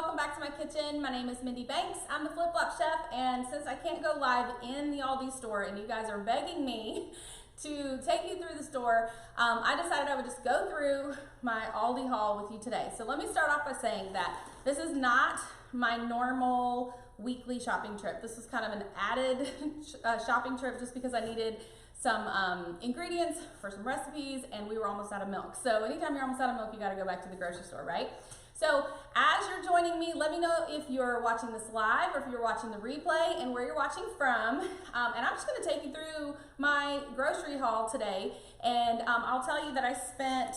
welcome back to my kitchen. My name is Mindy Banks. I'm the Flip Flop Chef, and since I can't go live in the Aldi store and you guys are begging me to take you through the store, I decided I would just go through my Aldi haul with you today. So let me start off by saying that this is not my normal weekly shopping trip. This was kind of an added shopping trip just because I needed some ingredients for some recipes and we were almost out of milk. So anytime you're almost out of milk, you gotta go back to the grocery store, right? So as you're joining me, let me know if you're watching this live or if you're watching the replay and where you're watching from. And I'm just gonna take you through my grocery haul today. And I'll tell you that I spent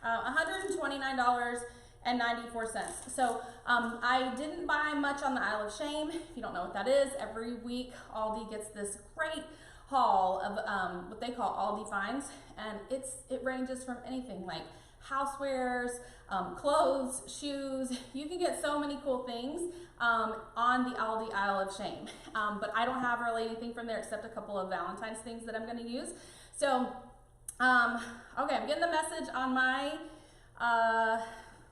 $129.94. So I didn't buy much on the Aisle of Shame. If you don't know what that is, every week Aldi gets this great haul of what they call Aldi finds, and it ranges from anything like housewares, clothes, shoes. You can get so many cool things on the Aldi Aisle of Shame, but I don't have really anything from there except a couple of Valentine's things that I'm going to use. So okay, I'm getting the message on my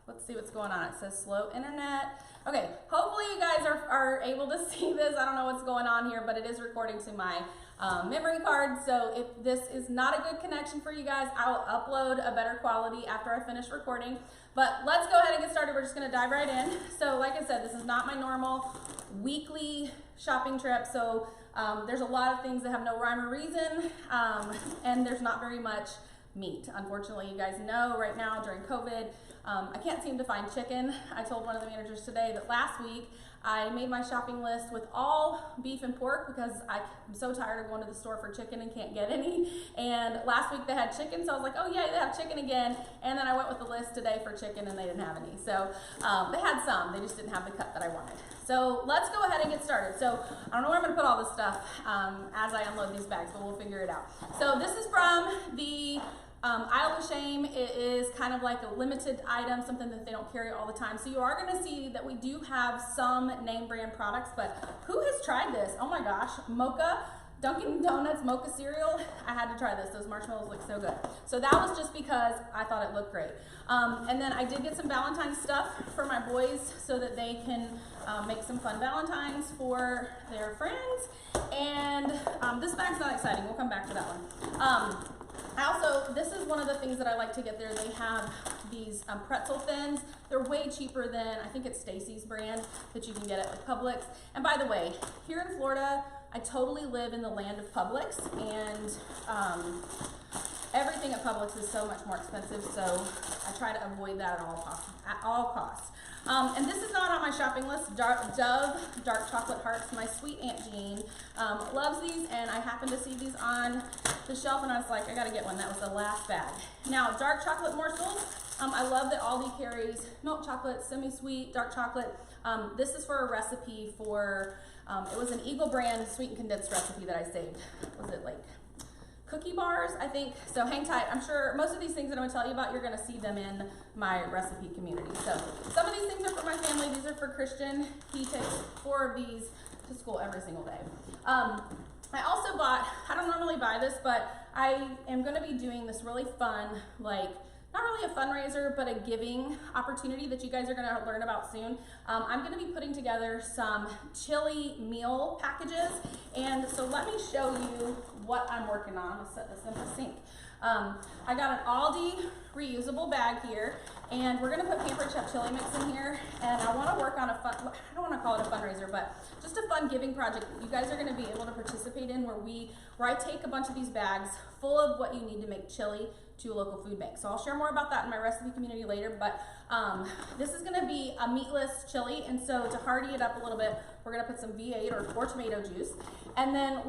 let's see what's going on. It says slow internet. Okay, hopefully you guys are able to see this. I don't know what's going on here, but it is recording to my memory card. So if this is not a good connection for you guys, I will upload a better quality after I finish recording. But let's go ahead and get started. We're just gonna dive right in. So like I said, this is not my normal weekly shopping trip. So there's a lot of things that have no rhyme or reason, and there's not very much meat. Unfortunately, you guys know right now during COVID, I can't seem to find chicken. I told one of the managers today that last week I made my shopping list with all beef and pork because I'm so tired of going to the store for chicken and can't get any. And last week they had chicken, so I was like, oh yeah, they have chicken again. And then I went with the list today for chicken and they didn't have any. So they had some, they just didn't have the cut that I wanted. So let's go ahead and get started. So I don't know where I'm gonna put all this stuff as I unload these bags, but we'll figure it out. So this is from the Aisle of Shame. It is kind of like a limited item, something that they don't carry all the time. So you are going to see that we do have some name brand products, but who has tried this? Oh my gosh, mocha, Dunkin' Donuts mocha cereal. I had to try this. Those marshmallows look so good. So that was just because I thought it looked great. And then I did get some Valentine's stuff for my boys so that they can make some fun Valentines for their friends. And this bag's not exciting. We'll come back to that one. This is one of the things that I like to get there. They have these pretzel thins. They're way cheaper than, I think it's Stacy's brand that you can get at Publix. And by the way, here in Florida, I totally live in the land of Publix, and everything at Publix is so much more expensive, so I try to avoid that at all costs. And this is not on my shopping list. Dove Dark Chocolate Hearts. My sweet Aunt Jean loves these, and I happened to see these on the shelf, and I was like, I gotta get one. That was the last bag. Now, dark chocolate morsels. I love that Aldi carries milk chocolate, semi-sweet, dark chocolate. This is for a recipe for, it was an Eagle brand sweetened condensed recipe that I saved. Was it like cookie bars, I think? So hang tight. I'm sure most of these things that I'm gonna tell you about, you're gonna see them in my recipe community. So some of these things are for my family. These are for Christian. He takes 4 of these to school every single day. I also bought, I don't normally buy this, but I am gonna be doing this really fun, like, not really a fundraiser, but a giving opportunity that you guys are gonna learn about soon. I'm gonna be putting together some chili meal packages. And so let me show you what I'm working on. I'm gonna set this in the sink. I got an Aldi reusable bag here, and we're gonna put Pampered Chef chili mix in here. And I wanna work on a fun, I don't wanna call it a fundraiser, but just a fun giving project that you guys are gonna be able to participate in where I take a bunch of these bags full of what you need to make chili to a local food bank. So I'll share more about that in my recipe community later, but this is gonna be a meatless chili, and so to hearty it up a little bit, we're gonna put some V8 or tomato juice. And then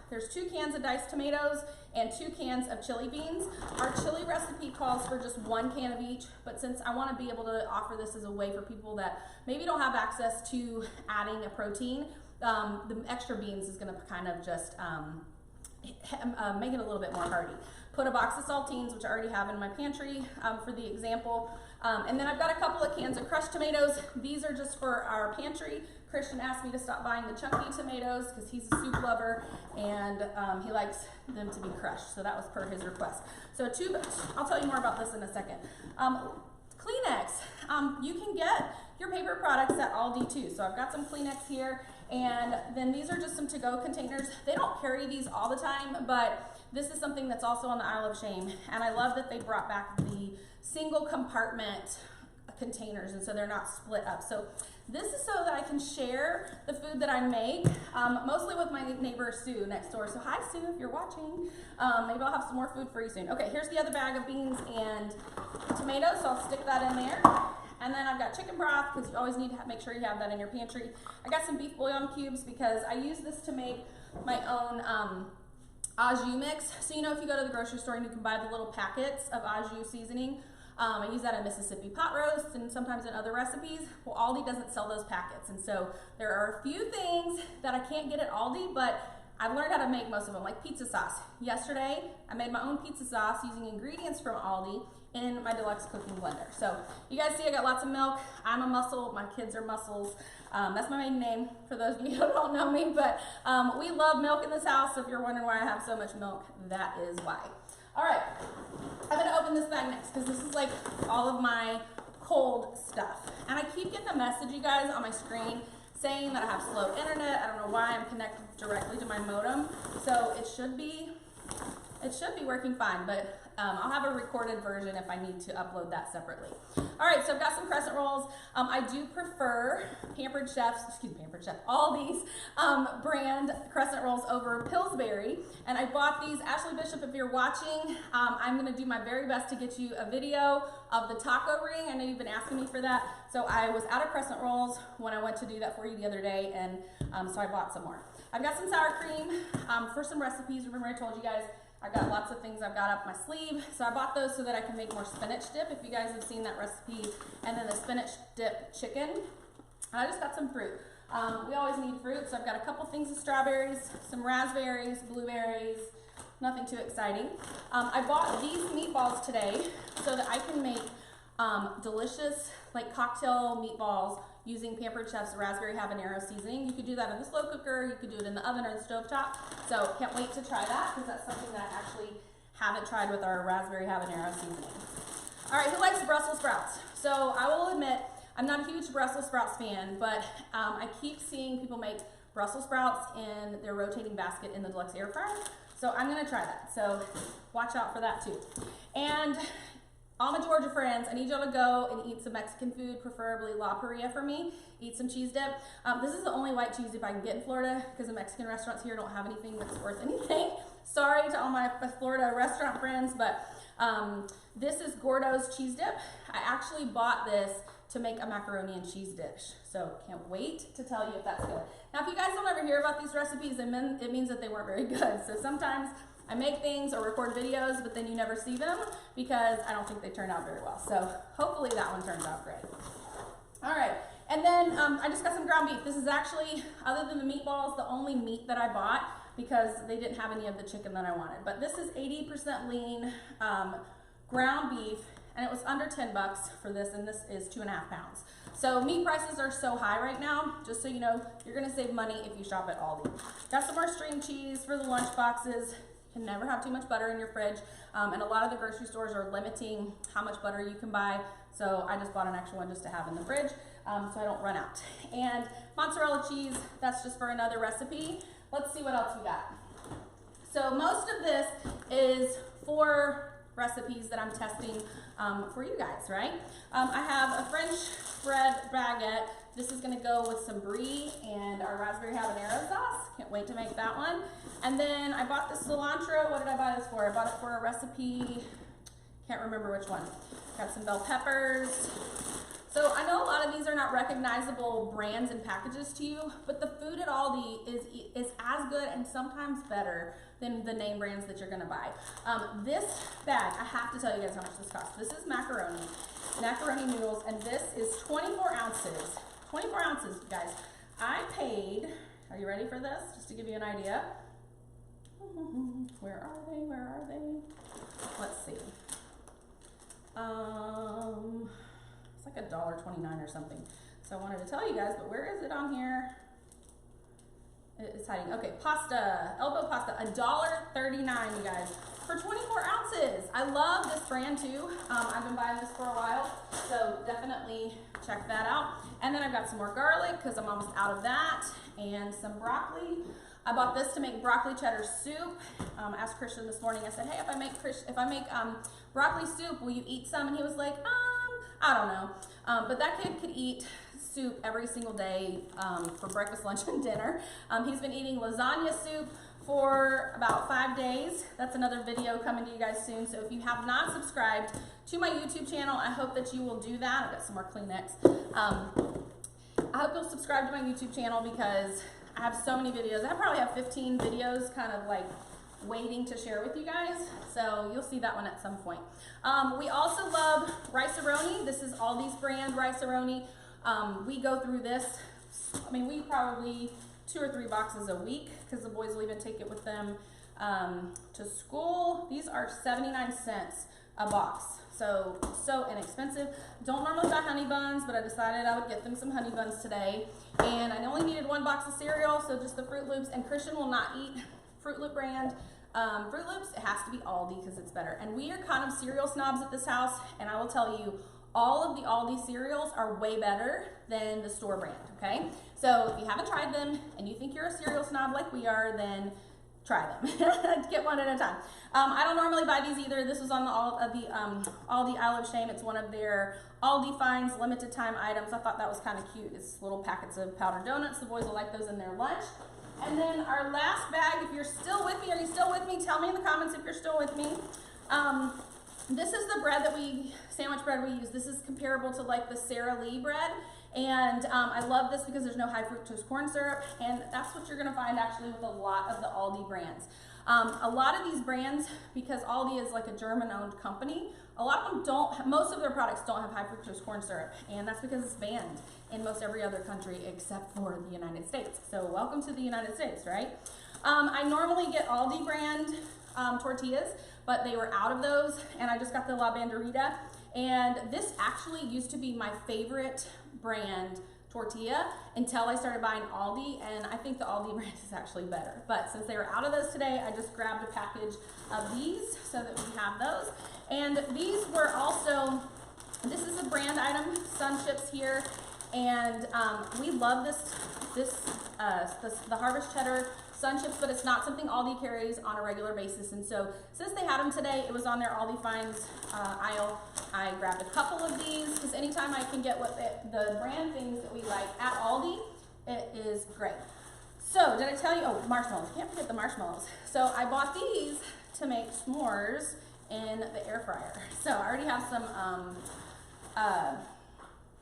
there's 2 cans of diced tomatoes and 2 cans of chili beans. Our chili recipe calls for just 1 can of each, but since I wanna be able to offer this as a way for people that maybe don't have access to adding a protein, the extra beans is gonna kind of just make it a little bit more hearty. Put a box of saltines, which I already have in my pantry for the example. And then I've got a couple of cans of crushed tomatoes. These are just for our pantry. Christian asked me to stop buying the chunky tomatoes because he's a soup lover and he likes them to be crushed. So that was per his request. So I'll tell you more about this in a second. Kleenex. You can get your paper products at Aldi too. So I've got some Kleenex here, and then these are just some to-go containers. They don't carry these all the time, but this is something that's also on the Aisle of Shame, and I love that they brought back the single compartment containers, and so they're not split up. So this is so that I can share the food that I make, mostly with my neighbor Sue next door. So hi Sue, if you're watching. Maybe I'll have some more food for you soon. Okay, here's the other bag of beans and tomatoes, so I'll stick that in there. And then I've got chicken broth, because you always need to make sure you have that in your pantry. I got some beef bouillon cubes because I use this to make my own au jus mix. So you know, if you go to the grocery store and you can buy the little packets of au jus seasoning, I use that in Mississippi pot roast and sometimes in other recipes. Well, Aldi doesn't sell those packets, and so there are a few things that I can't get at Aldi, but I've learned how to make most of them, like pizza sauce. Yesterday, I made my own pizza sauce using ingredients from Aldi in my deluxe cooking blender. So you guys see I got lots of milk. I'm a muscle, my kids are muscles. That's my maiden name for those of you who don't know me, but we love milk in this house. So if you're wondering why I have so much milk, that is why. All right, I'm gonna open this bag next because this is like all of my cold stuff. And I keep getting a message, you guys, on my screen saying that I have slow internet. I don't know why. I'm connected directly to my modem. So it should be working fine, but I'll have a recorded version if I need to upload that separately. All right, so I've got some crescent rolls. I do prefer Pampered Chef, Aldi's brand crescent rolls over Pillsbury. And I bought these. Ashley Bishop, if you're watching, I'm gonna do my very best to get you a video of the taco ring. I know you've been asking me for that. So I was out of crescent rolls when I went to do that for you the other day, and so I bought some more. I've got some sour cream for some recipes. Remember I told you guys I've got lots of things I've got up my sleeve. So I bought those so that I can make more spinach dip, if you guys have seen that recipe, and then the spinach dip chicken. And I just got some fruit. We always need fruit, so I've got a couple things of strawberries, some raspberries, blueberries, nothing too exciting. I bought these meatballs today so that I can make delicious like cocktail meatballs using Pampered Chef's raspberry habanero seasoning. You could do that in the slow cooker, you could do it in the oven or the stovetop. So can't wait to try that because that's something that I actually haven't tried with our raspberry habanero seasoning. All right, who likes Brussels sprouts? So I will admit, I'm not a huge Brussels sprouts fan, but I keep seeing people make Brussels sprouts in their rotating basket in the deluxe air fryer. So I'm gonna try that. So watch out for that too. And all my Georgia friends, I need y'all to go and eat some Mexican food, preferably La Paria for me. Eat some cheese dip. This is the only white cheese dip I can get in Florida because the Mexican restaurants here don't have anything that's worth anything. Sorry to all my Florida restaurant friends, but this is Gordo's cheese dip. I actually bought this to make a macaroni and cheese dish. So can't wait to tell you if that's good. Now, if you guys don't ever hear about these recipes, it means that they weren't very good. So sometimes I make things or record videos, but then you never see them because I don't think they turn out very well. So hopefully that one turns out great. All right, and then I just got some ground beef. This is actually, other than the meatballs, the only meat that I bought because they didn't have any of the chicken that I wanted. But this is 80% lean ground beef, and it was under 10 bucks for this, and this is 2.5 pounds. So meat prices are so high right now, just so you know, you're gonna save money if you shop at Aldi. Got some more string cheese for the lunch boxes. Can never have too much butter in your fridge, and a lot of the grocery stores are limiting how much butter you can buy, so I just bought an extra one just to have in the fridge so I don't run out. And mozzarella cheese, that's just for another recipe. Let's see what else we got. So most of this is for recipes that I'm testing for you guys, right? I have a French bread baguette. This is gonna go with some brie and our raspberry habanero sauce. Can't wait to make that one. And then I bought the cilantro. What did I buy this for? I bought it for a recipe, can't remember which one. Got some bell peppers. So I know a lot of these are not recognizable brands and packages to you, but the food at Aldi is as good and sometimes better than the name brands that you're gonna buy. This bag, I have to tell you guys how much this costs. This is macaroni noodles, and this is 24 ounces. 24 ounces, guys. I paid, are you ready for this? Just to give you an idea. Where are they? Where are they? Let's see. It's like $1.29 or something. So I wanted to tell you guys, but where is it on here? It's hiding. Okay, pasta, elbow pasta, $1.39, you guys, for 24 ounces. I love this brand too. I've been buying this for a while, so definitely check that out. And then I've got some more garlic because I'm almost out of that, and some broccoli. I bought this to make broccoli cheddar soup. Asked Christian this morning, I said, hey, if I make broccoli soup, will you eat some? And he was like, I don't know. But that kid could eat soup every single day for breakfast, lunch, and dinner. He's been eating lasagna soup for about 5 days. That's another video coming to you guys soon. So if you have not subscribed to my YouTube channel, I hope that you will do that. I've got some more Kleenex. I hope you'll subscribe to my YouTube channel because I have so many videos. I probably have 15 videos kind of like waiting to share with you guys. So you'll see that one at some point. We also love Rice-A-Roni. This is Aldi's brand Rice-A-Roni. We go through this, I mean, we probably 2 or 3 boxes a week because the boys will even take it with them to school. These are 79 cents a box. So inexpensive. Don't normally buy honey buns, but I decided I would get them some honey buns today. And I only needed 1 box of cereal, so just the Fruit Loops. And Christian will not eat Fruit Loop brand. Fruit Loops, it has to be Aldi because it's better. And we are kind of cereal snobs at this house, and I will tell you, all of the Aldi cereals are way better than the store brand, okay? So if you haven't tried them and you think you're a cereal snob like we are, then try them. Get one at a time. I don't normally buy these either. This was on the Aldi Isle of Shame. It's one of their Aldi Finds limited time items. I thought that was kind of cute. It's little packets of powdered donuts. The boys will like those in their lunch. And then our last bag, if you're still with me, are you still with me? Tell me in the comments if you're still with me. This is the bread that sandwich bread we use. This is comparable to like the Sara Lee bread. And I love this because there's no high fructose corn syrup. And that's what you're gonna find actually with a lot of the Aldi brands. A lot of these brands, because Aldi is like a German-owned company, a lot of them don't, most of their products don't have high fructose corn syrup. And that's because it's banned in most every other country except for the United States. So welcome to the United States, right? I normally get Aldi brand tortillas, but they were out of those, and I just got the La Banderita. And this actually used to be my favorite brand tortilla until I started buying Aldi, and I think the Aldi brand is actually better. But since they were out of those today, I just grabbed a package of these so that we have those. And these were also, this is a brand item, Sun Chips here, and we love the Harvest Cheddar Sun Chips, but it's not something Aldi carries on a regular basis. And so since they had them today, it was on their Aldi Finds aisle. I grabbed a couple of these because anytime I can get the brand things that we like at Aldi, it is great. So did I tell you, oh, marshmallows, can't forget the marshmallows. So I bought these to make s'mores in the air fryer. So I already have some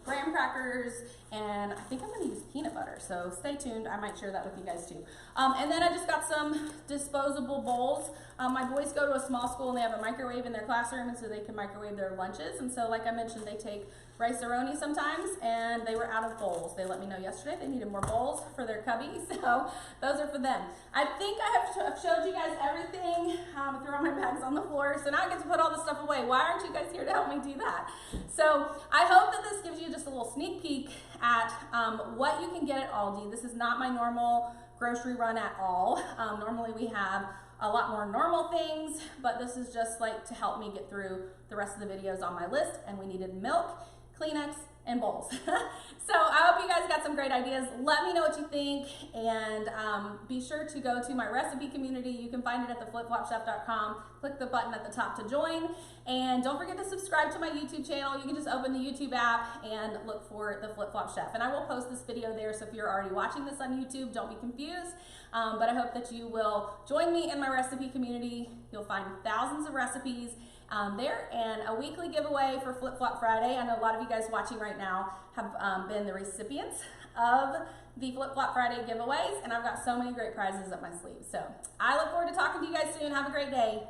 graham crackers, and I think I'm gonna use peanut butter, so stay tuned. I might share that with you guys too. And then I just got some disposable bowls. My boys go to a small school and they have a microwave in their classroom, and so they can microwave their lunches. And so like I mentioned, they take Rice-A-Roni sometimes, and they were out of bowls. They let me know yesterday they needed more bowls for their cubby, so those are for them. I think I have showed you guys everything. Threw all my bags on the floor, so now I get to put all this stuff away. Why aren't you guys here to help me do that? So I hope that this gives you just a little sneak peek at what you can get at Aldi. This is not my normal grocery run at all. Normally we have a lot more normal things, but this is just like to help me get through the rest of the videos on my list. And we needed milk, Kleenex, and bowls. So I hope you guys got some great ideas. Let me know what you think, and be sure to go to my recipe community. You can find it at theflipflopchef.com. Click the button at the top to join, and don't forget to subscribe to my YouTube channel. You can just open the YouTube app and look for The Flip Flop Chef, and I will post this video there, so if you're already watching this on YouTube, don't be confused. But I hope that you will join me in my recipe community. You'll find thousands of recipes there, and a weekly giveaway for Flip Flop Friday. I know a lot of you guys watching right now have been the recipients of the Flip Flop Friday giveaways, and I've got so many great prizes up my sleeve. So I look forward to talking to you guys soon. Have a great day.